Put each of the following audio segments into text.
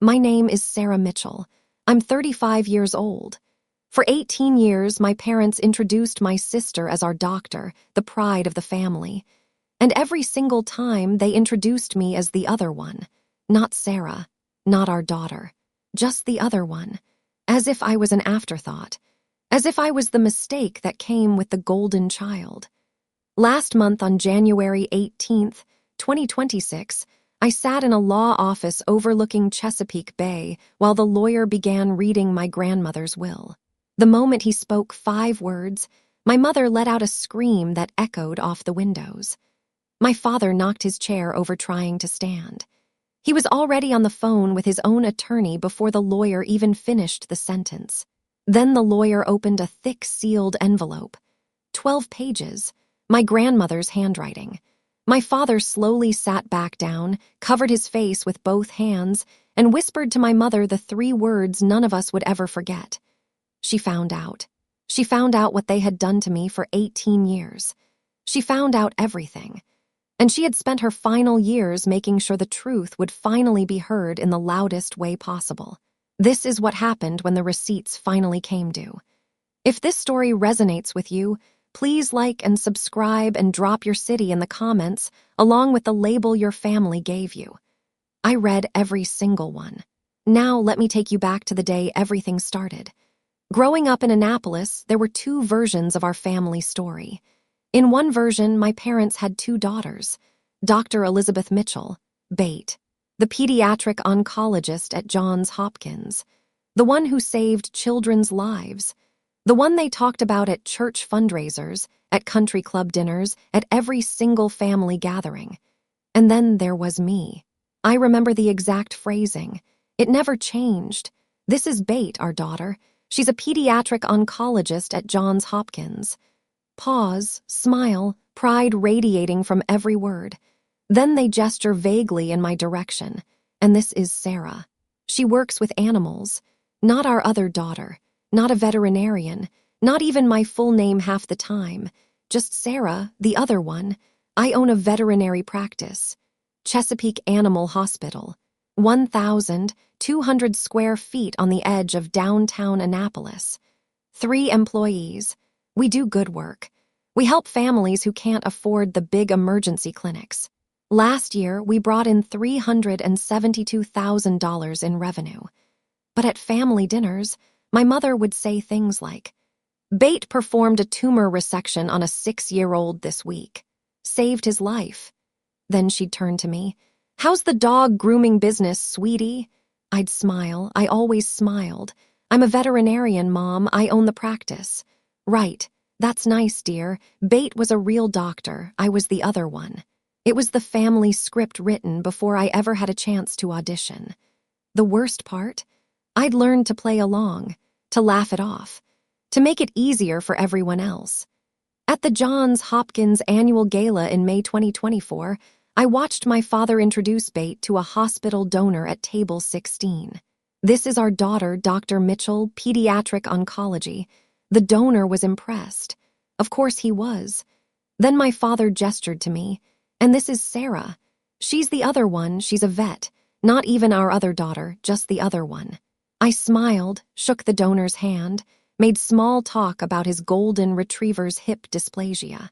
My name is Sarah Mitchell. I'm 35 years old. For 18 years, my parents introduced my sister as our doctor, the pride of the family. And every single time, they introduced me as the other one. Not Sarah, not our daughter. Just the other one. As if I was an afterthought. As if I was the mistake that came with the golden child. Last month on January 18th, 2026, I sat in a law office overlooking Chesapeake Bay while the lawyer began reading my grandmother's will. The moment he spoke 5 words, my mother let out a scream that echoed off the windows. My father knocked his chair over trying to stand. He was already on the phone with his own attorney before the lawyer even finished the sentence. Then the lawyer opened a thick sealed envelope. 12 pages, my grandmother's handwriting. My father slowly sat back down, covered his face with both hands, and whispered to my mother the 3 words none of us would ever forget. She found out. She found out what they had done to me for 18 years. She found out everything. And she had spent her final years making sure the truth would finally be heard in the loudest way possible. This is what happened when the receipts finally came due. If this story resonates with you, please like and subscribe and drop your city in the comments along with the label your family gave you. I read every single one. Now let me take you back to the day everything started. Growing up in Annapolis, there were 2 versions of our family story. In one version, my parents had 2 daughters, Dr. Elizabeth Mitchell, Bate, the pediatric oncologist at Johns Hopkins, the one who saved children's lives, the one they talked about at church fundraisers, at country club dinners, at every single family gathering. And then there was me. I remember the exact phrasing. It never changed. This is Bate, our daughter. She's a pediatric oncologist at Johns Hopkins. Pause, smile, pride radiating from every word. Then they gesture vaguely in my direction. And this is Sarah. She works with animals. Not our other daughter. Not a veterinarian, not even my full name half the time. Just Sarah, the other one. I own a veterinary practice. Chesapeake Animal Hospital. 1,200 square feet on the edge of downtown Annapolis. 3 employees. We do good work. We help families who can't afford the big emergency clinics. Last year, we brought in $372,000 in revenue. But at family dinners, my mother would say things like, Bate performed a tumor resection on a 6-year-old this week. Saved his life. Then she'd turn to me. How's the dog grooming business, sweetie? I'd smile. I always smiled. I'm a veterinarian, Mom. I own the practice. Right. That's nice, dear. Bate was a real doctor. I was the other one. It was the family script written before I ever had a chance to audition. The worst part? I'd learned to play along. To laugh it off, to make it easier for everyone else. At the Johns Hopkins annual gala in May 2024, I watched my father introduce Bate to a hospital donor at table 16. This is our daughter, Dr. Mitchell, pediatric oncology. The donor was impressed. Of course he was. Then my father gestured to me, and this is Sarah. She's the other one, she's a vet, not even our other daughter, just the other one. I smiled, shook the donor's hand, made small talk about his golden retriever's hip dysplasia.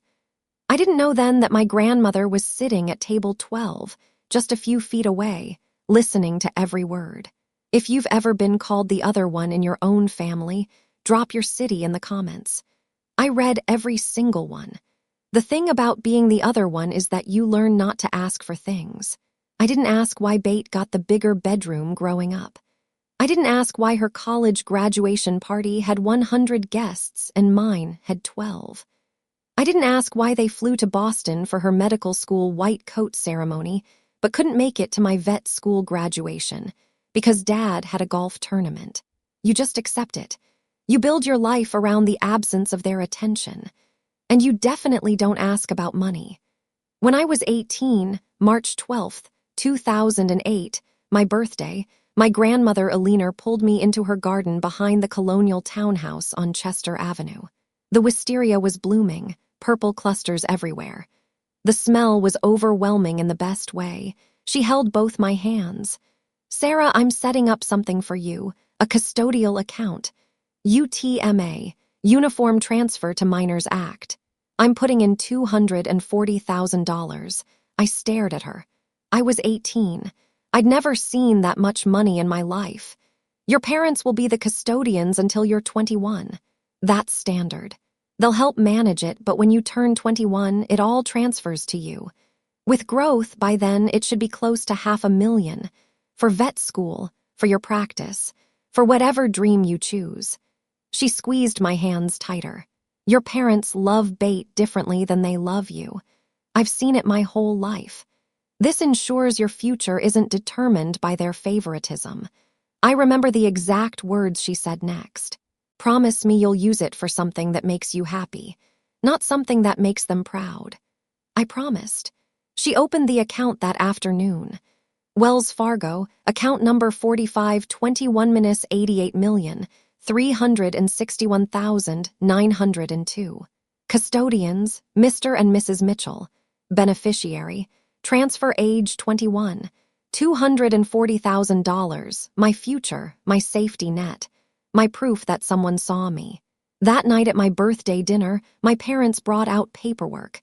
I didn't know then that my grandmother was sitting at table 12, just a few feet away, listening to every word. If you've ever been called the other one in your own family, drop your city in the comments. I read every single one. The thing about being the other one is that you learn not to ask for things. I didn't ask why Bate got the bigger bedroom growing up. I didn't ask why her college graduation party had 100 guests and mine had 12. I didn't ask why they flew to Boston for her medical school white coat ceremony, but couldn't make it to my vet school graduation because Dad had a golf tournament. You just accept it. You build your life around the absence of their attention. And you definitely don't ask about money. When I was 18, March 12th, 2008, my birthday, my grandmother Alina pulled me into her garden behind the colonial townhouse on Chester Avenue. The wisteria was blooming, purple clusters everywhere. The smell was overwhelming in the best way. She held both my hands. Sarah, I'm setting up something for you, a custodial account. UTMA, Uniform Transfer to Minors Act. I'm putting in $240,000. I stared at her. I was 18. I'd never seen that much money in my life. Your parents will be the custodians until you're 21. That's standard. They'll help manage it, but when you turn 21, it all transfers to you. With growth, by then, it should be close to $500,000. For vet school, for your practice, for whatever dream you choose. She squeezed my hands tighter. Your parents love bait differently than they love you. I've seen it my whole life. This ensures your future isn't determined by their favoritism. I remember the exact words she said next. Promise me you'll use it for something that makes you happy, not something that makes them proud. I promised. She opened the account that afternoon. Wells Fargo, account number 4521-88,361,902. Custodians, Mr. and Mrs. Mitchell. Beneficiary, transfer age 21. $240,000, my future, my safety net, my proof that someone saw me. That night at my birthday dinner, my parents brought out paperwork.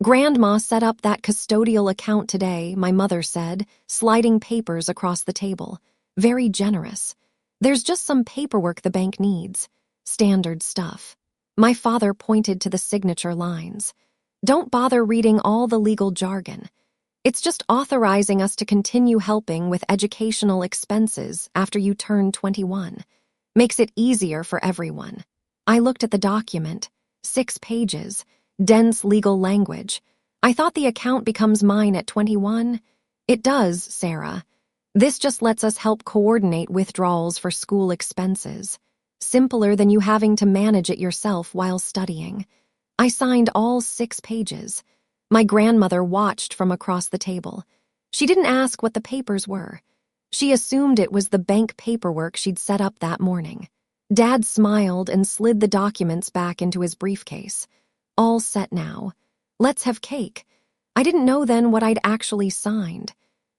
Grandma set up that custodial account today, my mother said, sliding papers across the table. Very generous. There's just some paperwork the bank needs. Standard stuff. My father pointed to the signature lines. Don't bother reading all the legal jargon. It's just authorizing us to continue helping with educational expenses after you turn 21. Makes it easier for everyone. I looked at the document. 6 pages. Dense legal language. I thought the account becomes mine at 21. It does, Sarah. This just lets us help coordinate withdrawals for school expenses. Simpler than you having to manage it yourself while studying. I signed all 6 pages. My grandmother watched from across the table. She didn't ask what the papers were. She assumed it was the bank paperwork she'd set up that morning. Dad smiled and slid the documents back into his briefcase. All set now. Let's have cake. I didn't know then what I'd actually signed.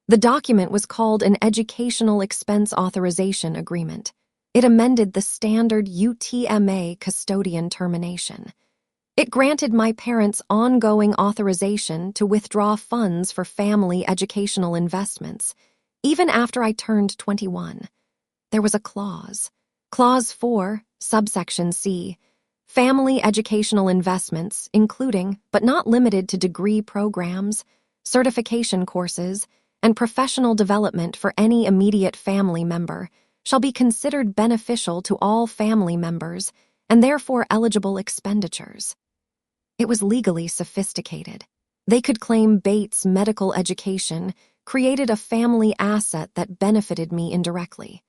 The document was called an Educational Expense Authorization Agreement. It amended the standard UTMA custodian termination. It granted my parents ongoing authorization to withdraw funds for family educational investments, even after I turned 21. There was a clause. Clause 4, subsection C. Family educational investments, including, but not limited to degree programs, certification courses, and professional development for any immediate family member, shall be considered beneficial to all family members and therefore eligible expenditures. It was legally sophisticated. They could claim Bates' medical education created a family asset that benefited me indirectly.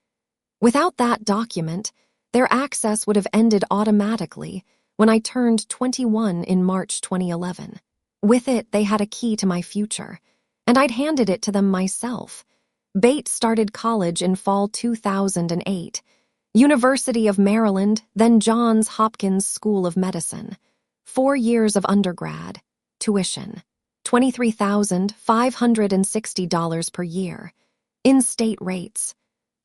Without that document, their access would have ended automatically when I turned 21 in March 2011. With it, they had a key to my future, and I'd handed it to them myself. Bates started college in fall 2008, University of Maryland, then Johns Hopkins School of Medicine. 4 years of undergrad, tuition, $23,560 per year, in-state rates,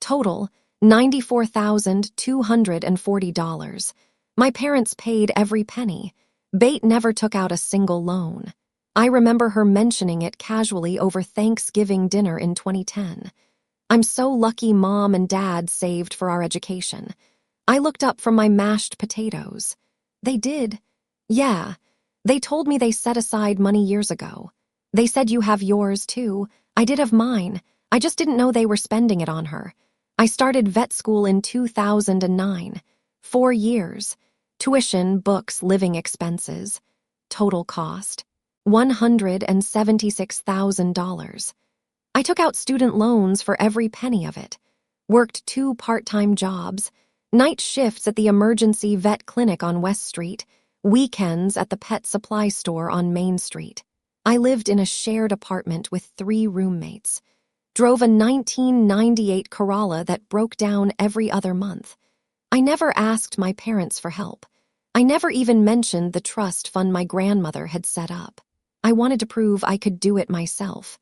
total $94,240. My parents paid every penny. Bate never took out a single loan. I remember her mentioning it casually over Thanksgiving dinner in 2010. I'm so lucky Mom and Dad saved for our education. I looked up from my mashed potatoes. They did. Yeah. They told me they set aside money years ago. They said you have yours too. I did have mine. I just didn't know they were spending it on her. I started vet school in 2009. 4 years. Tuition, books, living expenses. Total cost, $176,000. I took out student loans for every penny of it. Worked 2 part-time jobs, night shifts at the emergency vet clinic on West Street, weekends at the pet supply store on Main Street. I lived in a shared apartment with 3 roommates. Drove a 1998 Corolla that broke down every other month. I never asked my parents for help. I never even mentioned the trust fund my grandmother had set up. I wanted to prove I could do it myself.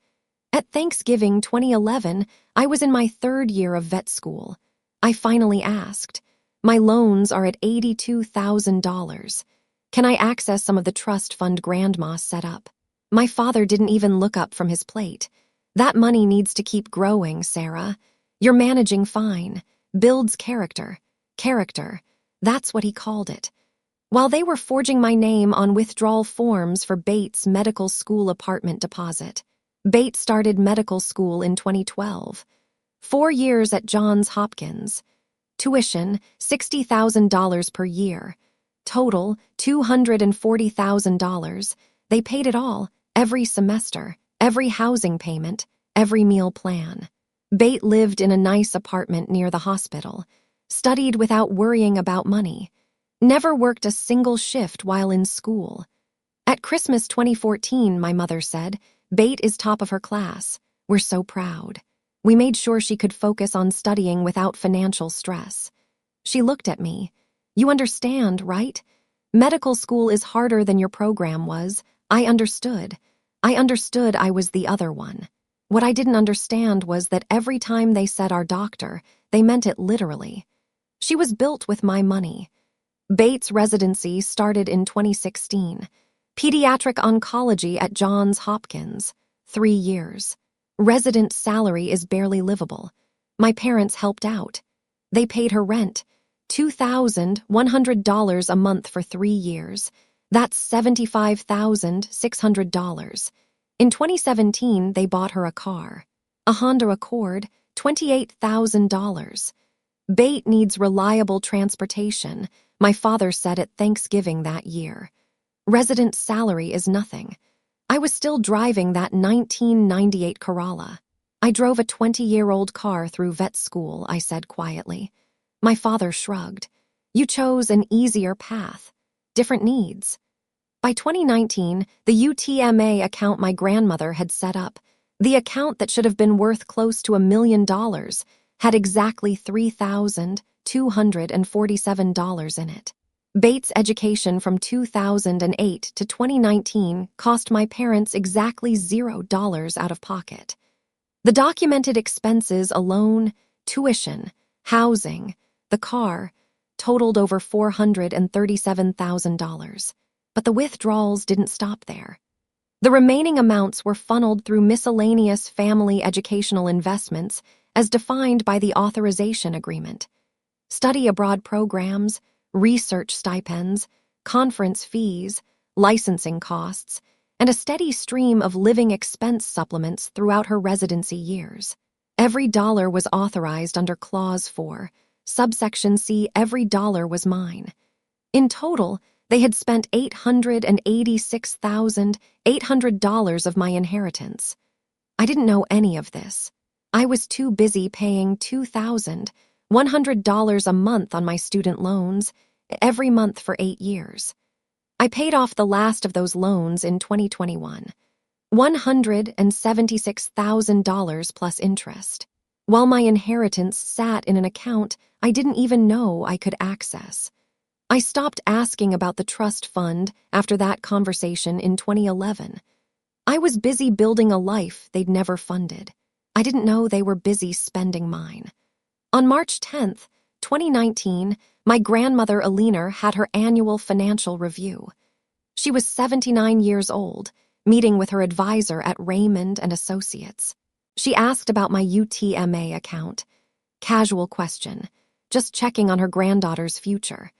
At Thanksgiving 2011, I was in my third year of vet school. I finally asked, "My loans are at $82,000. Can I access some of the trust fund Grandma set up?" My father didn't even look up from his plate. "That money needs to keep growing, Sarah. You're managing fine. Builds character. Character." That's what he called it. While they were forging my name on withdrawal forms for Bates' medical school apartment deposit. Bates started medical school in 2012. 4 years at Johns Hopkins. Tuition, $60,000 per year. Total, $240,000. They paid it all, every semester, every housing payment, every meal plan. Bate lived in a nice apartment near the hospital. Studied without worrying about money. Never worked a single shift while in school. At Christmas 2014, my mother said, "Bate is top of her class. We're so proud." We made sure she could focus on studying without financial stress. She looked at me. "You understand, right? Medical school is harder than your program was." I understood. I understood I was the other one. What I didn't understand was that every time they said our doctor, they meant it literally. She was built with my money. Bates' residency started in 2016. Pediatric oncology at Johns Hopkins. 3 years. Resident salary is barely livable. My parents helped out. They paid her rent, $2,100 a month for 3 years. That's $75,600. In 2017, they bought her a car. A Honda Accord, $28,000. Bate needs reliable transportation, my father said at Thanksgiving that year. Resident salary is nothing. I was still driving that 1998 Corolla. I drove a 20-year-old car through vet school, I said quietly. My father shrugged. You chose an easier path. Different needs. By 2019, the UTMA account my grandmother had set up, the account that should have been worth close to $1 million, had exactly $3,247 in it. Bates' education from 2008 to 2019 cost my parents exactly $0 out of pocket. The documented expenses alone, tuition, housing, the car, totaled over $437,000. But the withdrawals didn't stop there. The remaining amounts were funneled through miscellaneous family educational investments as defined by the authorization agreement. Study abroad programs, research stipends, conference fees, licensing costs, and a steady stream of living expense supplements throughout her residency years. Every dollar was authorized under Clause 4, subsection C. Every dollar was mine. In total, they had spent $886,800 of my inheritance. I didn't know any of this. I was too busy paying $2,100 a month on my student loans, every month for 8 years. I paid off the last of those loans in 2021, $176,000 plus interest, while my inheritance sat in an account I didn't even know I could access. I stopped asking about the trust fund after that conversation in 2011. I was busy building a life they'd never funded. I didn't know they were busy spending mine. On March 10th, 2019, my grandmother Alina had her annual financial review. She was 79 years old, meeting with her advisor at Raymond and Associates. She asked about my UTMA account. Casual question, just checking on her granddaughter's future.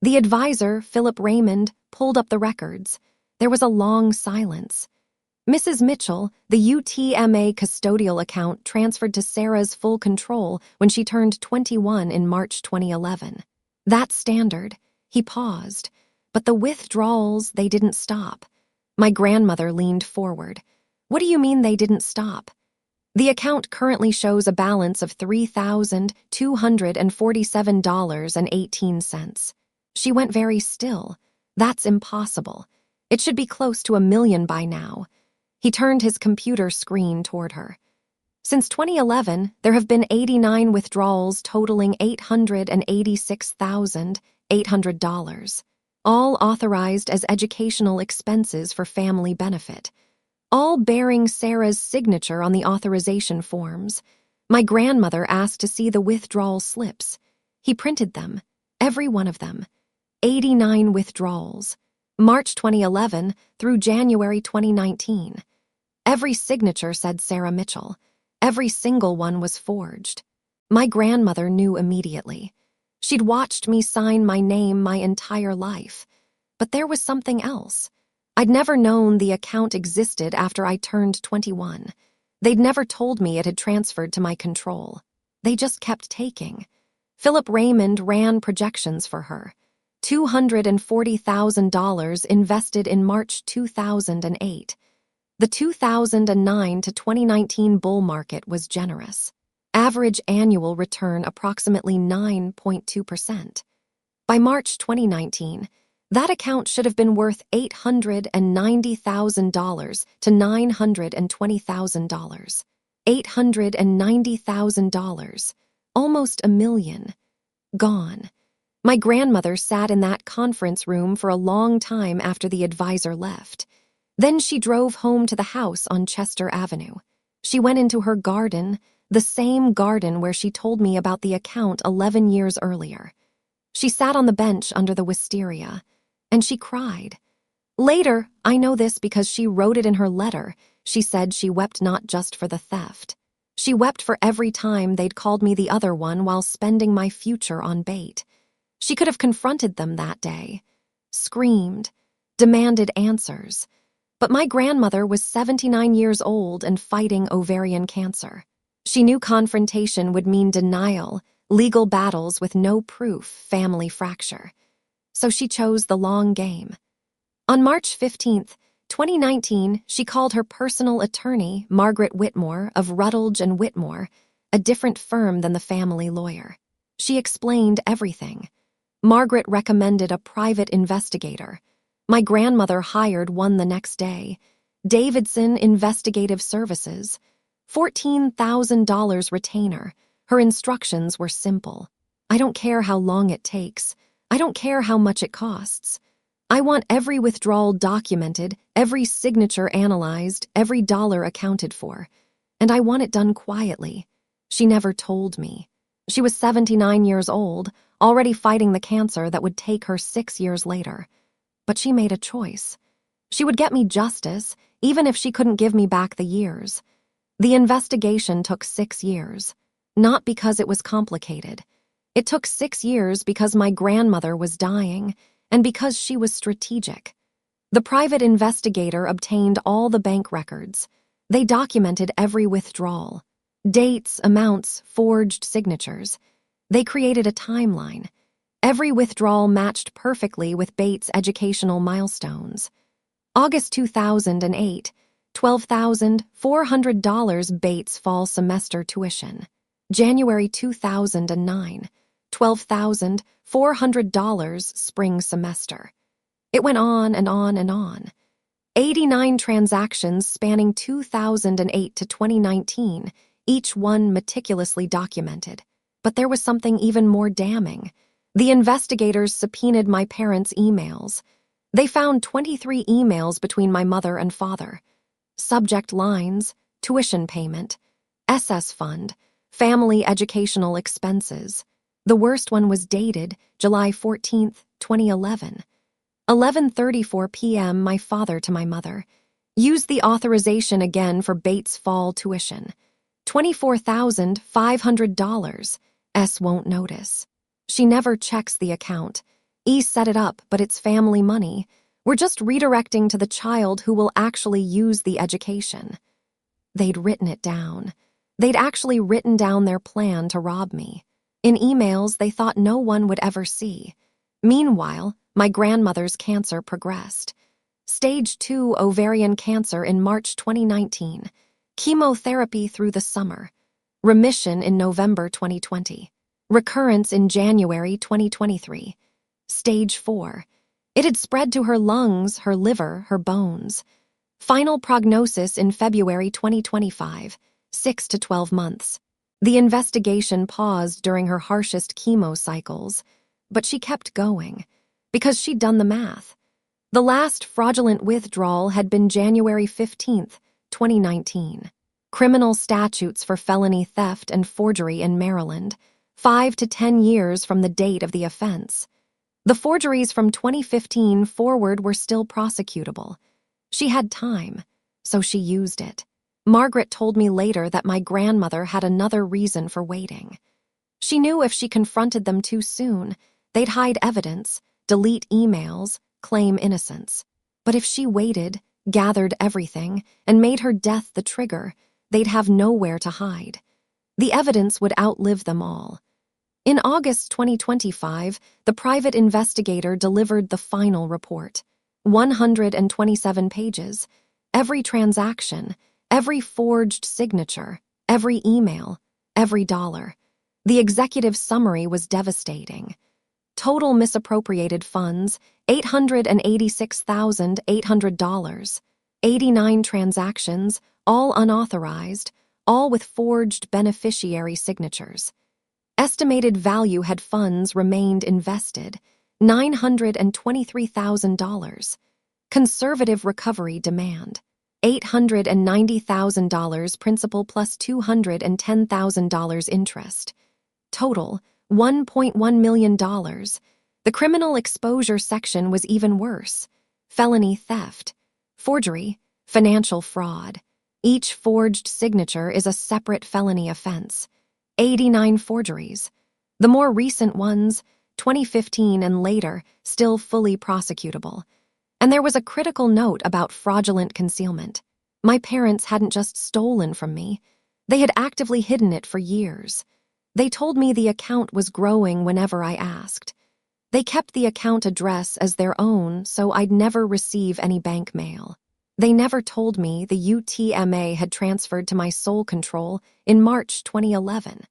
The advisor, Philip Raymond, pulled up the records. There was a long silence. Mrs. Mitchell, the UTMA custodial account transferred to Sarah's full control when she turned 21 in March 2011. That's standard. He paused. But the withdrawals, they didn't stop. My grandmother leaned forward. What do you mean they didn't stop? The account currently shows a balance of $3,247.18. She went very still. That's impossible. It should be close to $1 million by now. He turned his computer screen toward her. Since 2011, there have been 89 withdrawals totaling $886,800, all authorized as educational expenses for family benefit. all bearing Sarah's signature on the authorization forms. My grandmother asked to see the withdrawal slips. He printed them, every one of them. 89 withdrawals. March 2011 through January 2019. Every signature said Sarah Mitchell. Every single one was forged. My grandmother knew immediately. She'd watched me sign my name my entire life. But there was something else. I'd never known the account existed after I turned 21. They'd never told me it had transferred to my control. They just kept taking. Philip Raymond ran projections for her. $240,000 invested in March 2008. The 2009 to 2019 bull market was generous. Average annual return approximately 9.2%. By March 2019, that account should have been worth $890,000 to $920,000. $890,000. Almost $1 million. Gone. My grandmother sat in that conference room for a long time after the advisor left. Then she drove home to the house on Chester Avenue. She went into her garden, the same garden where she told me about the account 11 years earlier. She sat on the bench under the wisteria, and she cried. Later, I know this because she wrote it in her letter. She said she wept not just for the theft. She wept for every time they'd called me the other one while spending my future on bait. She could have confronted them that day, screamed, demanded answers. But my grandmother was 79 years old and fighting ovarian cancer. She knew confrontation would mean denial, legal battles with no proof, family fracture. So she chose the long game. On March 15, 2019, she called her personal attorney, Margaret Whitmore of Rutledge and Whitmore, a different firm than the family lawyer. She explained everything. Margaret recommended a private investigator. My grandmother hired one the next day. Davidson Investigative Services. $14,000 retainer. Her instructions were simple. I don't care how long it takes. I don't care how much it costs. I want every withdrawal documented, every signature analyzed, every dollar accounted for. And I want it done quietly. She never told me. She was 79 years old, already fighting the cancer that would take her 6 years later. But she made a choice. She would get me justice, even if she couldn't give me back the years. The investigation took 6 years. Not because it was complicated. It took 6 years because my grandmother was dying, and because she was strategic. The private investigator obtained all the bank records. They documented every withdrawal. Dates, amounts, forged signatures. They created a timeline. Every withdrawal matched perfectly with Bates' educational milestones. August 2008, $12,400 Bates fall semester tuition. January 2009, $12,400 spring semester. It went on and on and on. 89 transactions spanning 2008 to 2019, each one meticulously documented. But there was something even more damning. The investigators subpoenaed my parents' emails. They found 23 emails between my mother and father. Subject lines, tuition payment, SS fund, family educational expenses. The worst one was dated July 14, 2011. 11:34 p.m. My father to my mother. Use the authorization again for Bates' fall tuition. $24,500. S won't notice. She never checks the account. E set it up, but it's family money. We're just redirecting to the child who will actually use the education. They'd written it down. They'd actually written down their plan to rob me. In emails they thought no one would ever see. Meanwhile, my grandmother's cancer progressed. Stage 2 ovarian cancer in March 2019. Chemotherapy through the summer. Remission in November 2020. Recurrence in January 2023. Stage 4. It had spread to her lungs, her liver, her bones. Final prognosis in February 2025, 6 to 12 months. The investigation paused during her harshest chemo cycles, but she kept going, because she'd done the math. The last fraudulent withdrawal had been January 15th, 2019. Criminal statutes for felony theft and forgery in Maryland, 5 to 10 years from the date of the offense. The forgeries from 2015 forward were still prosecutable. She had time, so she used it. Margaret told me later that my grandmother had another reason for waiting. She knew if she confronted them too soon, they'd hide evidence, delete emails, claim innocence. But if she waited, gathered everything, and made her death the trigger, they'd have nowhere to hide. The evidence would outlive them all. In August 2025, the private investigator delivered the final report. 127 pages. Every transaction, every forged signature, every email, every dollar. The executive summary was devastating. Total misappropriated funds, $886,800. 89 transactions, all unauthorized, all with forged beneficiary signatures. Estimated value had funds remained invested, $923,000. Conservative recovery demand, $890,000 principal plus $210,000 interest. Total, $1.1 million. The criminal exposure section was even worse. Felony theft, forgery, financial fraud. Each forged signature is a separate felony offense. 89 forgeries. The more recent ones, 2015 and later, still fully prosecutable. And there was a critical note about fraudulent concealment. My parents hadn't just stolen from me. They had actively hidden it for years. They told me the account was growing whenever I asked. They kept the account address as their own so I'd never receive any bank mail. They never told me the UTMA had transferred to my sole control in March 2011.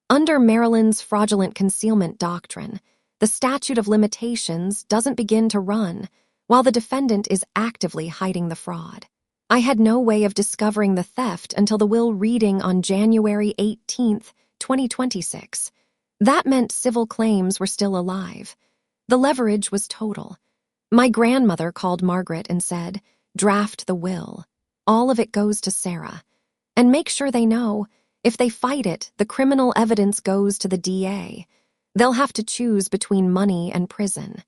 Under Maryland's fraudulent concealment doctrine, the statute of limitations doesn't begin to run while the defendant is actively hiding the fraud. I had no way of discovering the theft until the will reading on January 18, 2026. That meant civil claims were still alive. The leverage was total. My grandmother called Margaret and said, "Draft the will. All of it goes to Sarah. And make sure they know, if they fight it, the criminal evidence goes to the DA. They'll have to choose between money and prison."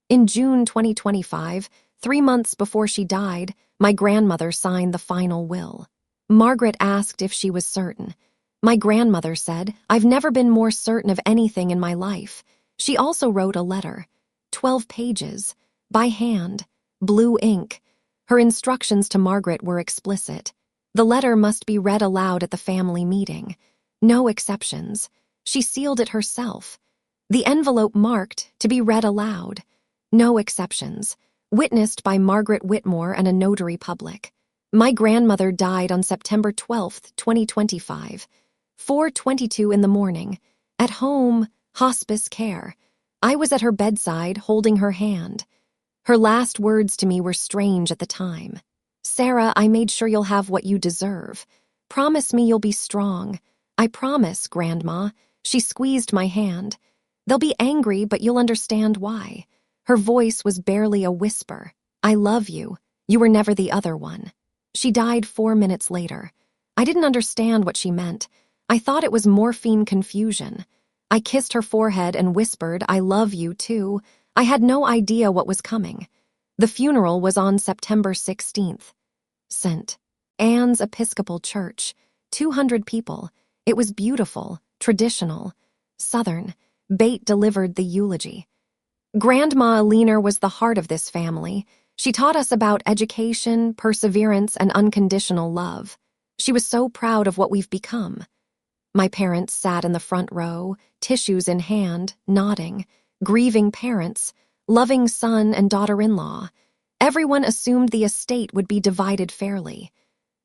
In June 2025, 3 months before she died, my grandmother signed the final will. Margaret asked if she was certain. My grandmother said, "I've never been more certain of anything in my life." She also wrote a letter, 12 pages, by hand, blue ink. Her instructions to Margaret were explicit. The letter must be read aloud at the family meeting. No exceptions. She sealed it herself. The envelope marked, "To be read aloud." No exceptions. Witnessed by Margaret Whitmore and a notary public. My grandmother died on September 12, 2025. 4:22 in the morning. At home, hospice care. I was at her bedside, holding her hand. Her last words to me were strange at the time. "Sarah, I made sure you'll have what you deserve. Promise me you'll be strong." "I promise, Grandma." She squeezed my hand. "They'll be angry, but you'll understand why." Her voice was barely a whisper. "I love you. You were never the other one." She died 4 minutes later. I didn't understand what she meant. I thought it was morphine confusion. I kissed her forehead and whispered, "I love you too." I had no idea what was coming. The funeral was on September 16th. St. Anne's Episcopal Church, 200 people. It was beautiful, traditional, Southern. Bate delivered the eulogy. Grandma Aliner was the heart of this family. She taught us about education, perseverance, and unconditional love. She was so proud of what we've become. My parents sat in the front row, tissues in hand, nodding, grieving parents, loving son and daughter-in-law. Everyone assumed the estate would be divided fairly.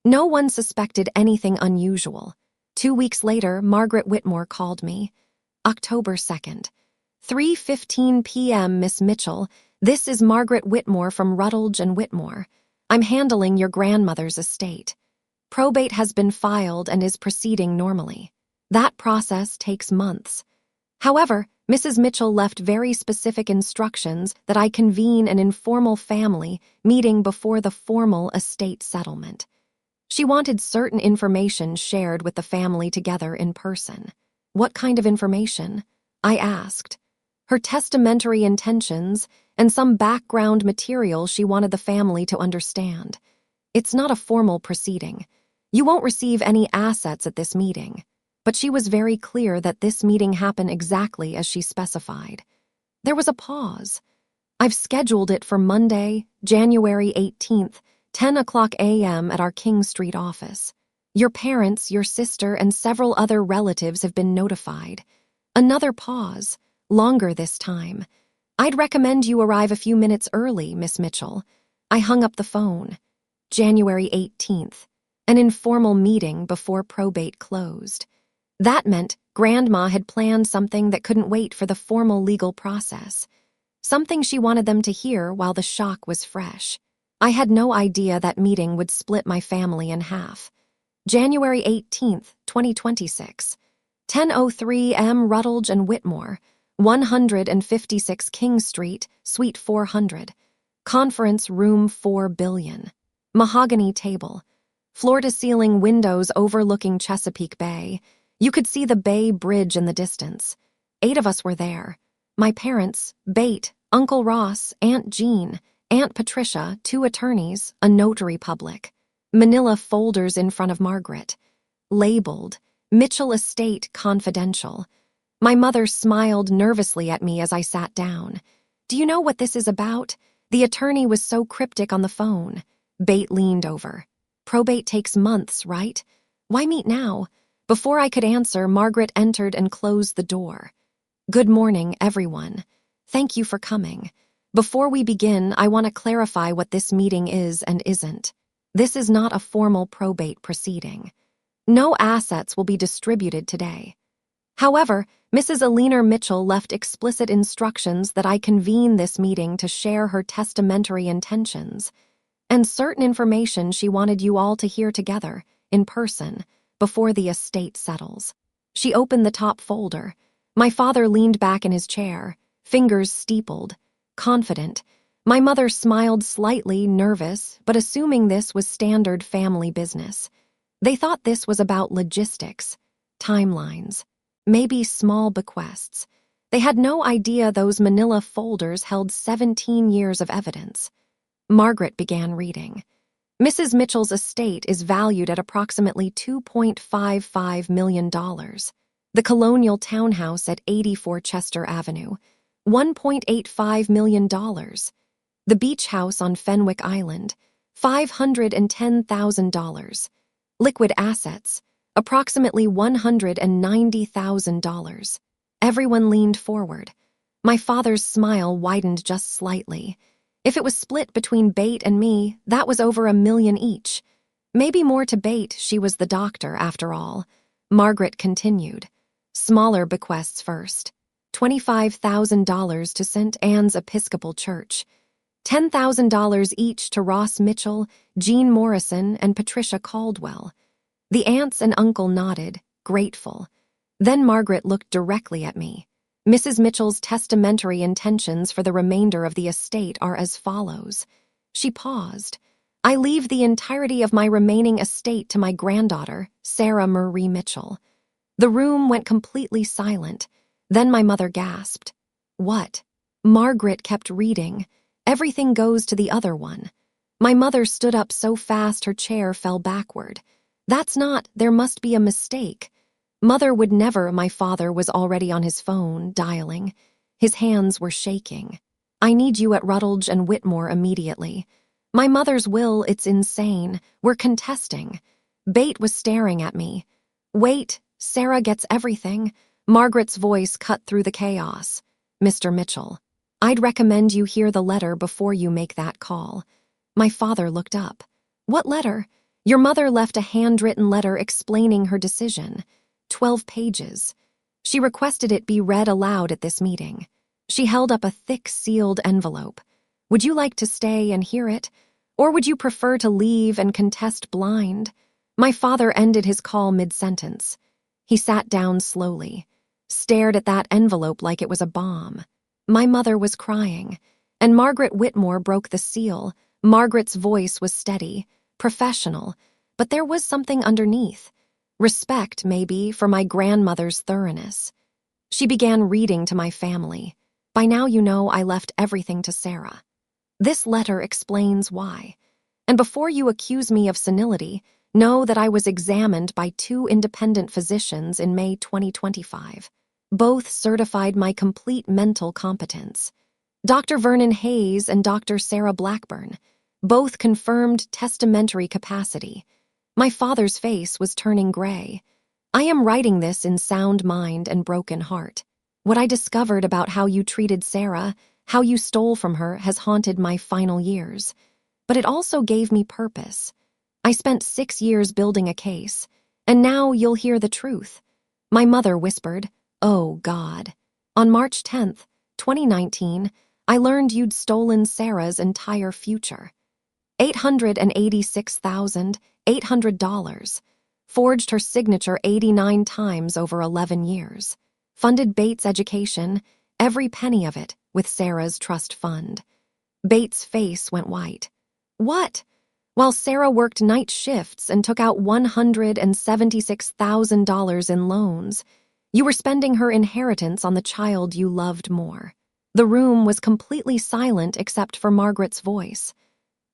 No one suspected anything unusual. 2 weeks later, Margaret Whitmore called me. October 2nd. 3:15 p.m. Miss Mitchell, this is Margaret Whitmore from Rutledge and Whitmore. I'm handling your grandmother's estate. Probate has been filed and is proceeding normally. That process takes months. However, Mrs. Mitchell left very specific instructions that I convene an informal family meeting before the formal estate settlement. She wanted certain information shared with the family together in person. What kind of information? I asked. Her testamentary intentions and some background material she wanted the family to understand. It's not a formal proceeding. You won't receive any assets at this meeting. But she was very clear that this meeting happened exactly as she specified. There was a pause. I've scheduled it for Monday, January 18th, 10 o'clock a.m. at our King Street office. Your parents, your sister, and several other relatives have been notified. Another pause, longer this time. I'd recommend you arrive a few minutes early, Miss Mitchell. I hung up the phone. January 18th, an informal meeting before probate closed. That meant Grandma had planned something that couldn't wait for the formal legal process. Something she wanted them to hear while the shock was fresh. I had no idea that meeting would split my family in half. January 18th, 2026. 10:03 M. Rutledge and Whitmore, 156 King Street, Suite 400. Conference Room 4 billion. Mahogany table. Floor-to-ceiling windows overlooking Chesapeake Bay. You could see the Bay Bridge in the distance. 8 of us were there. My parents, Bate, Uncle Ross, Aunt Jean, Aunt Patricia, 2 attorneys, a notary public. Manila folders in front of Margaret. Labeled, Mitchell Estate Confidential. My mother smiled nervously at me as I sat down. Do you know what this is about? The attorney was so cryptic on the phone. Bate leaned over. Probate takes months, right? Why meet now? Before I could answer, Margaret entered and closed the door. Good morning, everyone. Thank you for coming. Before we begin, I want to clarify what this meeting is and isn't. This is not a formal probate proceeding. No assets will be distributed today. However, Mrs. Alina Mitchell left explicit instructions that I convene this meeting to share her testamentary intentions and certain information she wanted you all to hear together, in person, before the estate settles. She opened the top folder. My father leaned back in his chair, fingers steepled, confident. My mother smiled slightly, nervous, but assuming this was standard family business. They thought this was about logistics, timelines, maybe small bequests. They had no idea those manila folders held 17 years of evidence. Margaret began reading. Mrs. Mitchell's estate is valued at approximately $2.55 million. The colonial townhouse at 84 Chester Avenue, $1.85 million. The beach house on Fenwick Island, $510,000. Liquid assets, approximately $190,000. Everyone leaned forward. My father's smile widened just slightly. If it was split between Bate and me, that was over $1 million each. Maybe more to Bate, she was the doctor, after all. Margaret continued. Smaller bequests first. $25,000 to St. Anne's Episcopal Church. $10,000 each to Ross Mitchell, Jean Morrison, and Patricia Caldwell. The aunts and uncle nodded, grateful. Then Margaret looked directly at me. Mrs. Mitchell's testamentary intentions for the remainder of the estate are as follows. She paused. I leave the entirety of my remaining estate to my granddaughter, Sarah Marie Mitchell. The room went completely silent. Then my mother gasped. What? Margaret kept reading. Everything goes to the other one. My mother stood up so fast her chair fell backward. That's not, there must be a mistake. Mother would never, my father was already on his phone, dialing. His hands were shaking. I need you at Rutledge and Whitmore immediately. My mother's will, it's insane. We're contesting. Bate was staring at me. Wait, Sarah gets everything. Margaret's voice cut through the chaos. Mr. Mitchell, I'd recommend you hear the letter before you make that call. My father looked up. What letter? Your mother left a handwritten letter explaining her decision. 12 pages. She requested it be read aloud at this meeting. She held up a thick sealed envelope. Would you like to stay and hear it? Or would you prefer to leave and contest blind? My father ended his call mid-sentence. He sat down slowly. stared at that envelope like it was a bomb. My mother was crying, and Margaret Whitmore broke the seal. Margaret's voice was steady, professional, but there was something underneath. Respect, maybe, for my grandmother's thoroughness. She began reading to my family. By now you know I left everything to Sarah. This letter explains why. And before you accuse me of senility, know that I was examined by 2 independent physicians in May 2025. Both certified my complete mental competence. Dr. Vernon Hayes and Dr. Sarah Blackburn. Both confirmed testamentary capacity. My father's face was turning gray. I am writing this in sound mind and broken heart. What I discovered about how you treated Sarah, how you stole from her, has haunted my final years. But it also gave me purpose. I spent 6 years building a case, and now you'll hear the truth. My mother whispered, "Oh, God." On March 10th, 2019, I learned you'd stolen Sarah's entire future. $886,800. Forged her signature 89 times over 11 years. Funded Bates' education, every penny of it, with Sarah's trust fund. Bates' face went white. What? While Sarah worked night shifts and took out $176,000 in loans, you were spending her inheritance on the child you loved more. The room was completely silent except for Margaret's voice.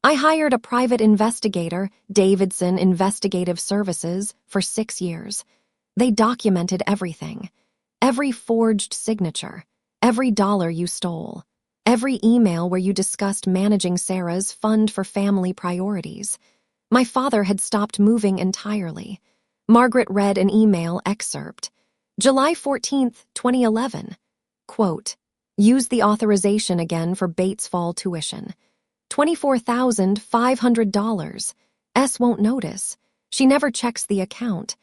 I hired a private investigator, Davidson Investigative Services, for 6 years. They documented everything. Every forged signature, every dollar you stole, every email where you discussed managing Sarah's fund for family priorities. My father had stopped moving entirely. Margaret read an email excerpt. July 14th, 2011. Quote, "Use the authorization again for Bates Fall tuition. $24,500. S won't notice. She never checks the account."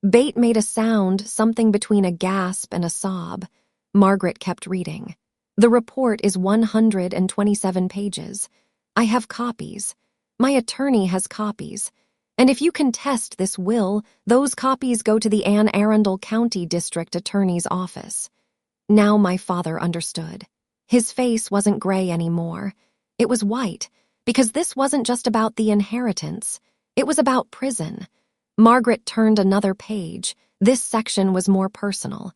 Bate made a sound, something between a gasp and a sob. Margaret kept reading. The report is 127 pages. I have copies. My attorney has copies. And if you contest this will, those copies go to the Anne Arundel County District Attorney's office. Now my father understood. His face wasn't gray anymore. It was white, because this wasn't just about the inheritance. It was about prison. Margaret turned another page. This section was more personal.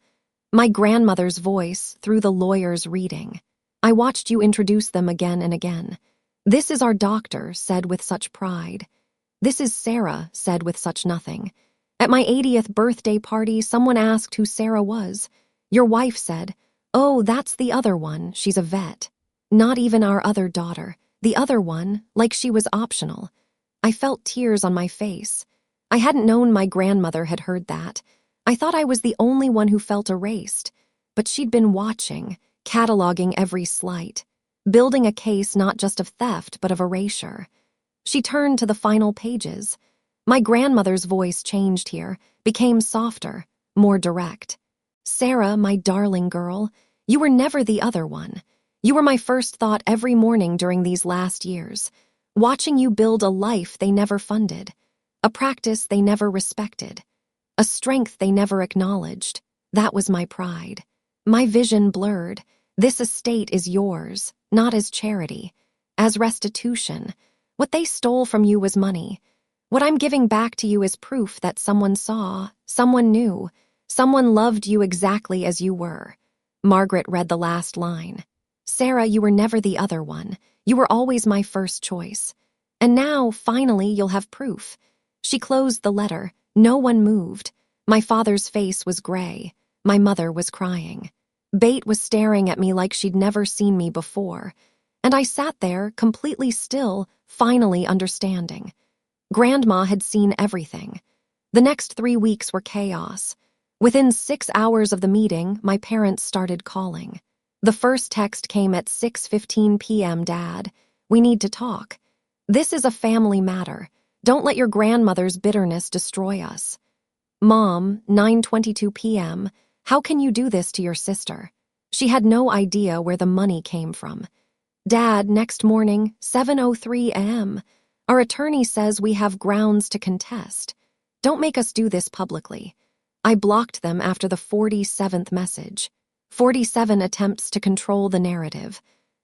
My grandmother's voice through the lawyer's reading. I watched you introduce them again and again. "This is our doctor," said with such pride. "This is Sarah," said with such nothing. At my 80th birthday party, someone asked who Sarah was. Your wife said, "Oh, that's the other one, she's a vet." Not even our other daughter. The other one, like she was optional. I felt tears on my face. I hadn't known my grandmother had heard that. I thought I was the only one who felt erased. But she'd been watching, cataloging every slight, building a case not just of theft but of erasure. She turned to the final pages. My grandmother's voice changed here, became softer, more direct. "Sarah, my darling girl, you were never the other one. You were my first thought every morning during these last years, watching you build a life they never funded, a practice they never respected, a strength they never acknowledged. That was my pride. My vision blurred. This estate is yours, not as charity, as restitution. What they stole from you was money. What I'm giving back to you is proof that someone saw, someone knew, someone loved you exactly as you were." Margaret read the last line. "Sarah, you were never the other one. You were always my first choice. And now, finally, you'll have proof." She closed the letter. No one moved. My father's face was gray. My mother was crying. Bate was staring at me like she'd never seen me before. And I sat there, completely still, finally understanding. Grandma had seen everything. The next 3 weeks were chaos. Within 6 hours of the meeting, my parents started calling. The first text came at 6:15 p.m. "Dad, we need to talk. This is a family matter. Don't let your grandmother's bitterness destroy us." "Mom, 9:22 p.m. How can you do this to your sister?" She had no idea where the money came from. "Dad, next morning, 7:03 a.m. Our attorney says we have grounds to contest. Don't make us do this publicly." I blocked them after the 47th message. 47 attempts to control the narrative.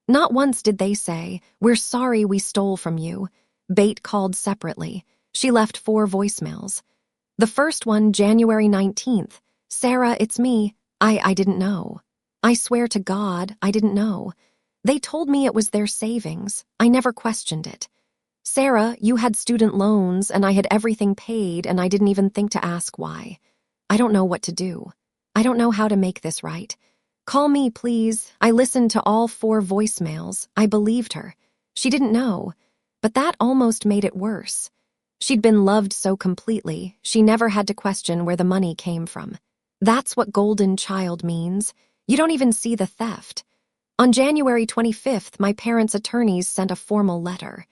Not once did they say, "We're sorry we stole from you." Bate called separately. She left 4 voicemails. The first one, January 19th. "Sarah, it's me. I didn't know. I swear to God, I didn't know. They told me it was their savings. I never questioned it. Sarah, you had student loans and I had everything paid and I didn't even think to ask why. I don't know what to do. I don't know how to make this right. Call me, please." I listened to all 4 voicemails. I believed her. She didn't know. But that almost made it worse. She'd been loved so completely, she never had to question where the money came from. That's what golden child means. You don't even see the theft. On January 25th, my parents' attorneys sent a formal letter.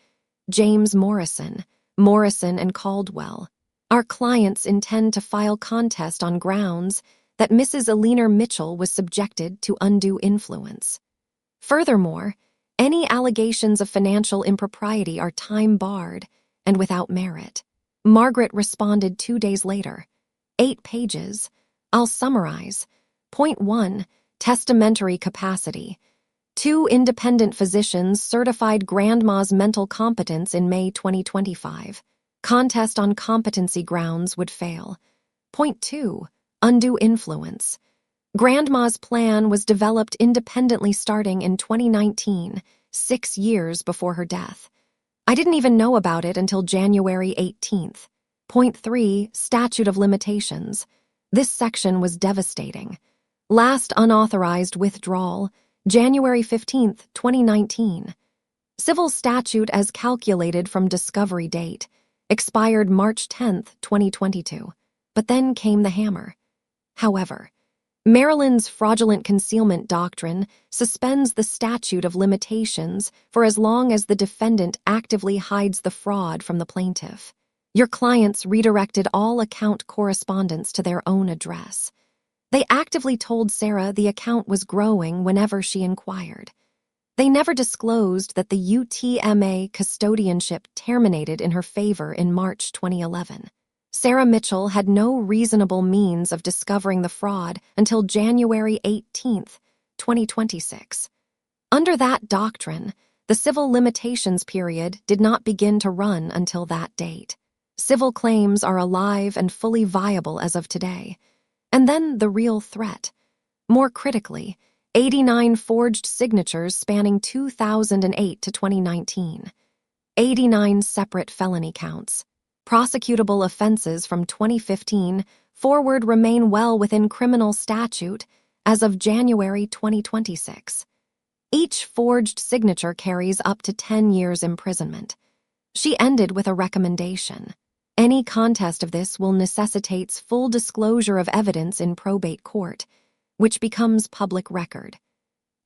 "James Morrison, Morrison and Caldwell. Our clients intend to file contest on grounds that Mrs. Alina Mitchell was subjected to undue influence. Furthermore, any allegations of financial impropriety are time-barred and without merit." Margaret responded 2 days later. 8 pages. I'll summarize. Point 1, testamentary capacity. 2 independent physicians certified grandma's mental competence in May 2025. Contest on competency grounds would fail. Point 2, undue influence. Grandma's plan was developed independently starting in 2019, 6 years before her death. I didn't even know about it until January 18th. Point 3, statute of limitations. This section was devastating. Last unauthorized withdrawal, January 15th, 2019. Civil statute as calculated from discovery date, expired March 10th, 2022. But then came the hammer. However, Maryland's fraudulent concealment doctrine suspends the statute of limitations for as long as the defendant actively hides the fraud from the plaintiff. Your clients redirected all account correspondence to their own address. They actively told Sarah the account was growing whenever she inquired. They never disclosed that the UTMA custodianship terminated in her favor in March 2011. Sarah Mitchell had no reasonable means of discovering the fraud until January 18th, 2026. Under that doctrine, the civil limitations period did not begin to run until that date. Civil claims are alive and fully viable as of today. And then the real threat. More critically, 89 forged signatures spanning 2008 to 2019. 89 separate felony counts. Prosecutable offenses from 2015 forward remain well within criminal statute as of January 2026. Each forged signature carries up to 10 years imprisonment. She ended with a recommendation. Any contest of this will necessitates full disclosure of evidence in probate court, which becomes public record.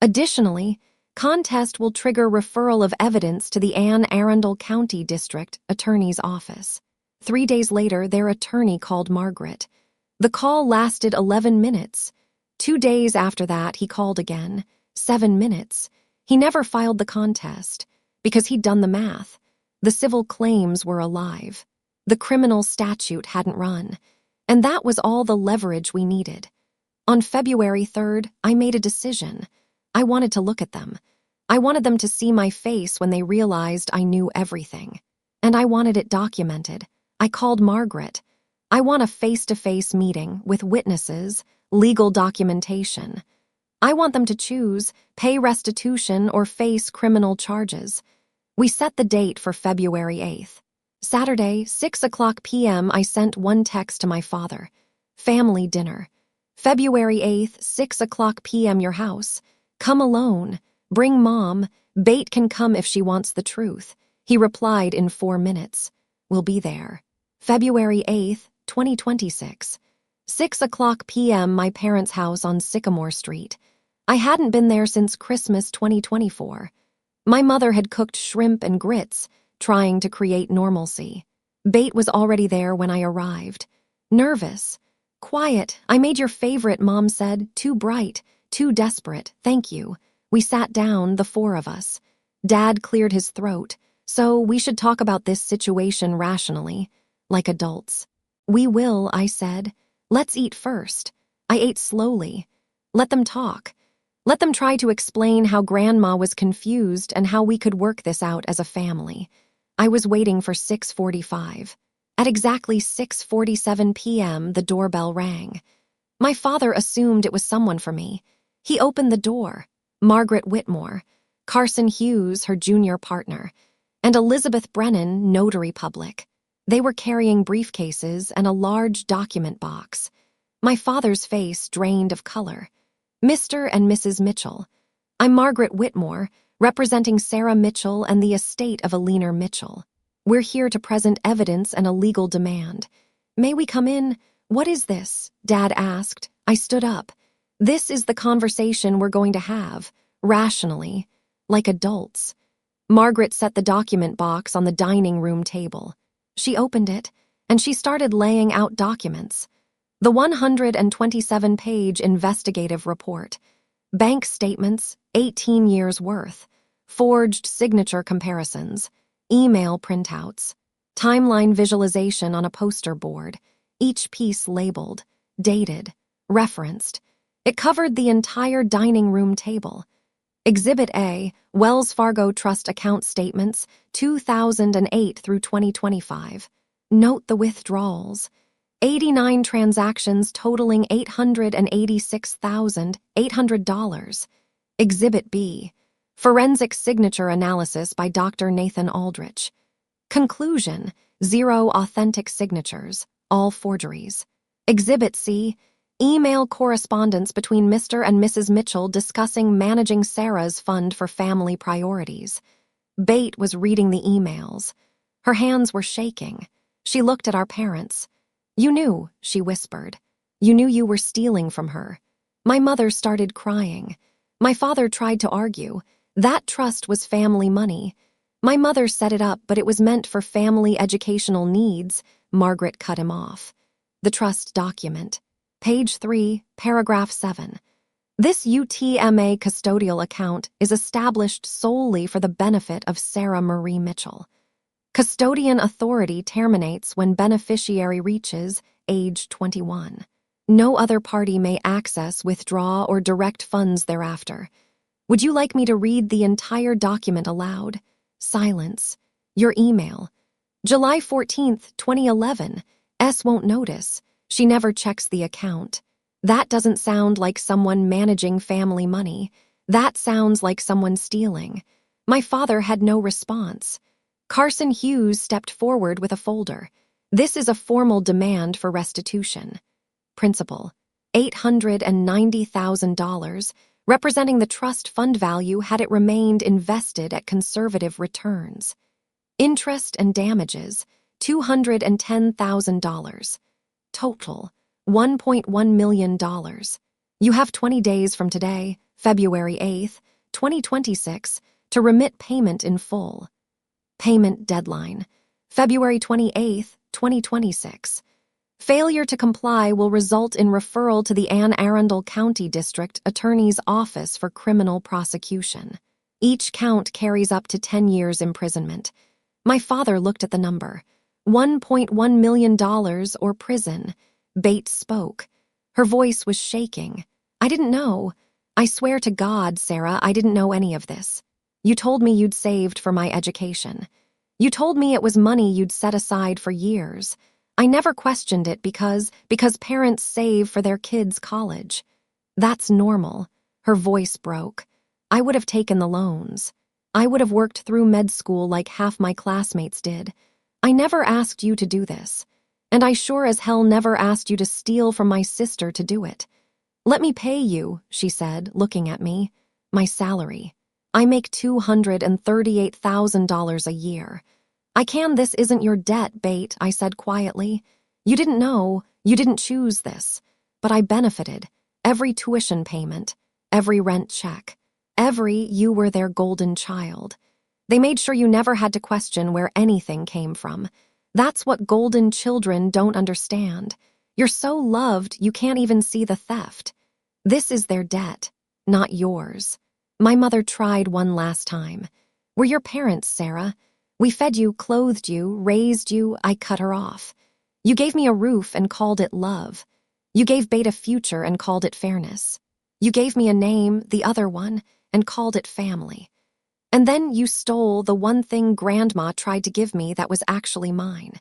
Additionally, contest will trigger referral of evidence to the Anne Arundel County District Attorney's Office. 3 days later, their attorney called Margaret. The call lasted 11 minutes. 2 days after that, he called again. 7 minutes. He never filed the contest, because he'd done the math. The civil claims were alive. The criminal statute hadn't run, and that was all the leverage we needed. On February 3rd, I made a decision. I wanted to look at them. I wanted them to see my face when they realized I knew everything. And I wanted it documented. I called Margaret. I want a face-to-face meeting with witnesses, legal documentation. I want them to choose, pay restitution or face criminal charges. We set the date for February 8th. Saturday, 6:00 p.m., I sent one text to my father. Family dinner. February 8th, 6:00 p.m., your house. Come alone. Bring Mom. Bate can come if she wants the truth. He replied in 4 minutes. We'll be there. February 8th, 2026. 6:00 p.m., my parents' house on Sycamore Street. I hadn't been there since Christmas 2024. My mother had cooked shrimp and grits, trying to create normalcy. Bate was already there when I arrived. Nervous. Quiet. I made your favorite, Mom said. Too bright. Too desperate. Thank you. We sat down, the 4 of us. Dad cleared his throat. So we should talk about this situation rationally, like adults. We will, I said. Let's eat first. I ate slowly. Let them talk. Let them try to explain how Grandma was confused and how we could work this out as a family. I was waiting for 6:45. At exactly 6:47 p.m., the doorbell rang. My father assumed it was someone for me. He opened the door. Margaret Whitmore, Carson Hughes, her junior partner, and Elizabeth Brennan, notary public. They were carrying briefcases and a large document box. My father's face drained of color. Mr. and Mrs. Mitchell. I'm Margaret Whitmore, representing Sarah Mitchell and the estate of Alina Mitchell. We're here to present evidence and a legal demand. May we come in? What is this? Dad asked. I stood up. This is the conversation we're going to have, rationally, like adults. Margaret set the document box on the dining room table. She opened it, and she started laying out documents. The 127-page investigative report, bank statements, 18 years' worth, forged signature comparisons, email printouts, timeline visualization on a poster board, each piece labeled, dated, referenced. It covered the entire dining room table. Exhibit A, Wells Fargo Trust Account Statements, 2008 through 2025. Note the withdrawals. 89 transactions totaling $886,800. Exhibit B, Forensic Signature Analysis by Dr. Nathan Aldrich. Conclusion, 0 authentic signatures, all forgeries. Exhibit C, Email correspondence between Mr. and Mrs. Mitchell discussing managing Sarah's fund for family priorities. Bate was reading the emails. Her hands were shaking. She looked at our parents. You knew, she whispered. You knew you were stealing from her. My mother started crying. My father tried to argue. That trust was family money. My mother set it up, but it was meant for family educational needs. Margaret cut him off. The trust document. Page 3, paragraph 7. This UTMA custodial account is established solely for the benefit of Sarah Marie Mitchell. Custodian authority terminates when beneficiary reaches age 21. No other party may access, withdraw, or direct funds thereafter. Would you like me to read the entire document aloud? Silence. Your email. July 14th, 2011. S won't notice. She never checks the account. That doesn't sound like someone managing family money. That sounds like someone stealing. My father had no response. Carson Hughes stepped forward with a folder. This is a formal demand for restitution. Principal, $890,000, representing the trust fund value had it remained invested at conservative returns. Interest and damages, $210,000. Total, $1.1 million. You have 20 days from today, February 8th, 2026, to remit payment in full. Payment deadline, February 28th, 2026. Failure to comply will result in referral to the Anne Arundel County District Attorney's Office for criminal prosecution. Each count carries up to 10 years imprisonment. My father looked at the number. $1.1 million or prison. Bates spoke. Her voice was shaking. I didn't know. I swear to God, Sarah, I didn't know any of this. You told me you'd saved for my education. You told me it was money you'd set aside for years. I never questioned it because parents save for their kids' college. That's normal. Her voice broke. I would have taken the loans. I would have worked through med school like half my classmates did. I never asked you to do this. And I sure as hell never asked you to steal from my sister to do it. Let me pay you, she said, looking at me. My salary. I make $238,000 a year. This isn't your debt, Bate, I said quietly. You didn't know, you didn't choose this. But I benefited. Every tuition payment, every rent check, you were their golden child. They made sure you never had to question where anything came from. That's what golden children don't understand. You're so loved you can't even see the theft. This is their debt, not yours. My mother tried one last time. We're your parents, Sarah. We fed you, clothed you, raised you. I cut her off. You gave me a roof and called it love. You gave Bait a future and called it fairness. You gave me a name, the other one, and called it family. And then you stole the one thing Grandma tried to give me that was actually mine.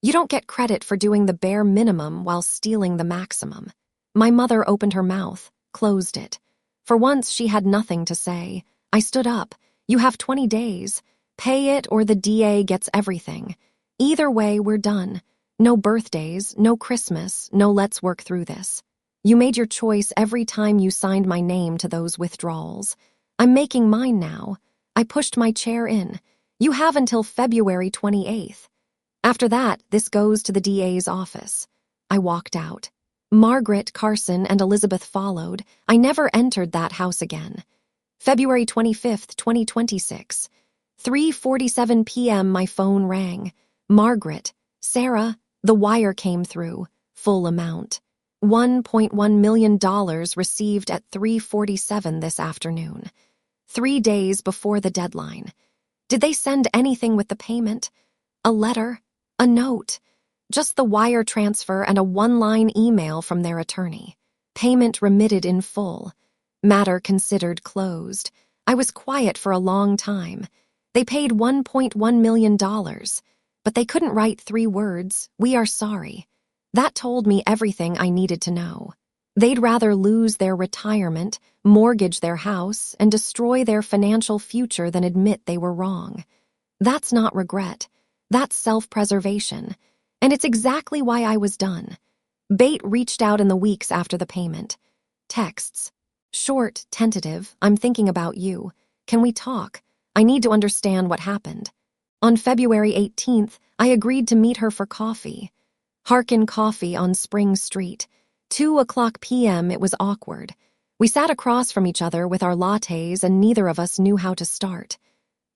You don't get credit for doing the bare minimum while stealing the maximum. My mother opened her mouth, closed it. For once, she had nothing to say. I stood up. You have 20 days. Pay it or the DA gets everything. Either way, we're done. No birthdays, no Christmas, no let's work through this. You made your choice every time you signed my name to those withdrawals. I'm making mine now. I pushed my chair in. You have until February 28th. After that, this goes to the DA's office. I walked out. Margaret, Carson, and Elizabeth followed. I never entered that house again. February 25th, 2026. 3:47 p.m. my phone rang. Margaret, Sarah, the wire came through. Full amount. $1.1 million received at 3:47 this afternoon. 3 days before the deadline. Did they send anything with the payment? A letter? A note? Just the wire transfer and a one-line email from their attorney. Payment remitted in full. Matter considered closed. I was quiet for a long time. They paid $1.1 million, but they couldn't write 3 words, "We are sorry." That told me everything I needed to know. They'd rather lose their retirement, mortgage their house, and destroy their financial future than admit they were wrong. That's not regret. That's self-preservation. And it's exactly why I was done. Bait reached out in the weeks after the payment. Texts. Short, tentative, "I'm thinking about you. Can we talk? I need to understand what happened." On February 18th, I agreed to meet her for coffee. Harkin Coffee on Spring Street. 2:00 p.m. It was awkward. We sat across from each other with our lattes and neither of us knew how to start.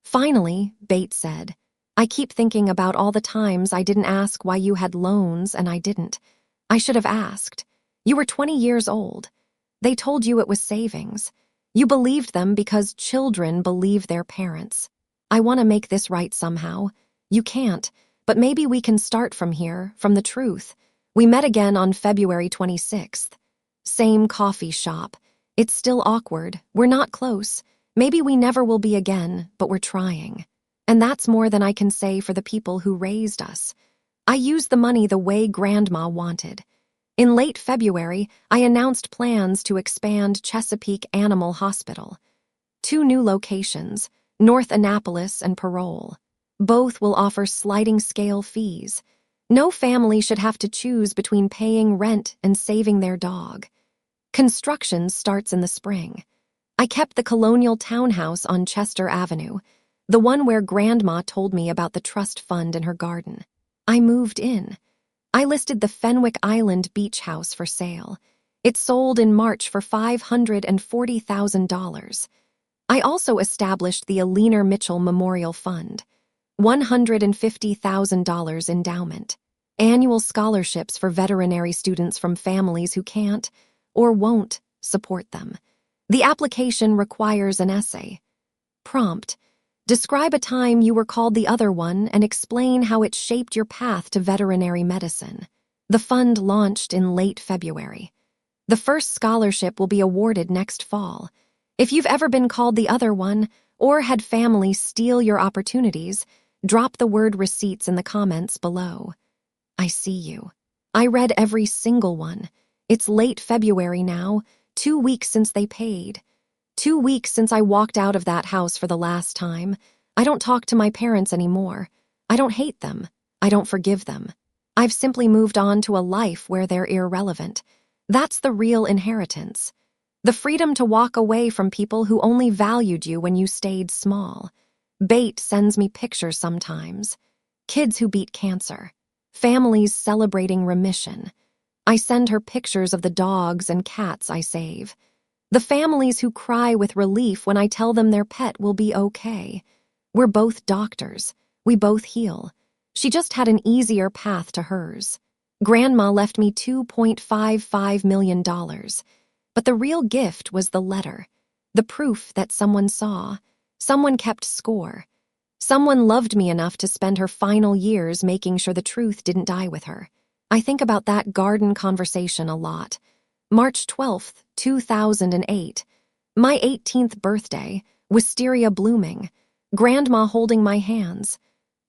Finally, Bait said, "I keep thinking about all the times I didn't ask why you had loans and I didn't. I should have asked. You were 20 years old. They told you it was savings. You believed them because children believe their parents. I want to make this right somehow. You can't, but maybe we can start from here, from the truth." We met again on February 26th. Same coffee shop. It's still awkward. We're not close. Maybe we never will be again, but we're trying. And that's more than I can say for the people who raised us. I used the money the way Grandma wanted. In late February, I announced plans to expand Chesapeake Animal Hospital. 2 new locations, North Annapolis and Parole. Both will offer sliding scale fees. No family should have to choose between paying rent and saving their dog. Construction starts in the spring. I kept the colonial townhouse on Chester Avenue, the one where Grandma told me about the trust fund in her garden. I moved in. I listed the Fenwick Island beach house for sale. It sold in March for $540,000. I also established the Alina Mitchell Memorial Fund. $150,000 endowment. Annual scholarships for veterinary students from families who can't, or won't, support them. The application requires an essay. Prompt. Describe a time you were called the other one and explain how it shaped your path to veterinary medicine. The fund launched in late February. The first scholarship will be awarded next fall. If you've ever been called the other one or had family steal your opportunities, drop the word receipts in the comments below. I see you. I read every single one. It's late February now, 2 weeks since they paid. 2 weeks since I walked out of that house for the last time. I don't talk to my parents anymore. I don't hate them. I don't forgive them. I've simply moved on to a life where they're irrelevant. That's the real inheritance. The freedom to walk away from people who only valued you when you stayed small. Bait sends me pictures sometimes. Kids who beat cancer. Families celebrating remission. I send her pictures of the dogs and cats I save. The families who cry with relief when I tell them their pet will be okay. We're both doctors. We both heal. She just had an easier path to hers. Grandma left me $2.55 million. But the real gift was the letter. The proof that someone saw. Someone kept score. Someone loved me enough to spend her final years making sure the truth didn't die with her. I think about that garden conversation a lot. March 12th, 2008. My 18th birthday. Wisteria blooming. Grandma holding my hands.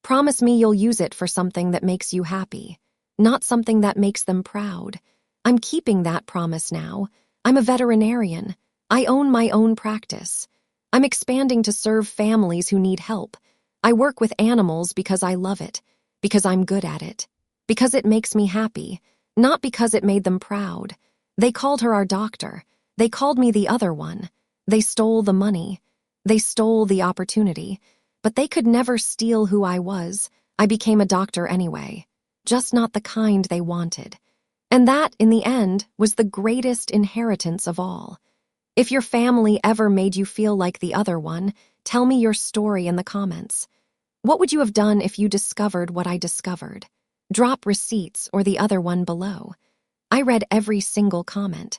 Promise me you'll use it for something that makes you happy, not something that makes them proud. I'm keeping that promise now. I'm a veterinarian. I own my own practice. I'm expanding to serve families who need help. I work with animals because I love it, because I'm good at it, because it makes me happy, not because it made them proud. They called her our doctor. They called me the other one. They stole the money. They stole the opportunity. But they could never steal who I was. I became a doctor anyway, just not the kind they wanted. And that, in the end, was the greatest inheritance of all. If your family ever made you feel like the other one, tell me your story in the comments. What would you have done if you discovered what I discovered? Drop receipts or the other one below. I read every single comment.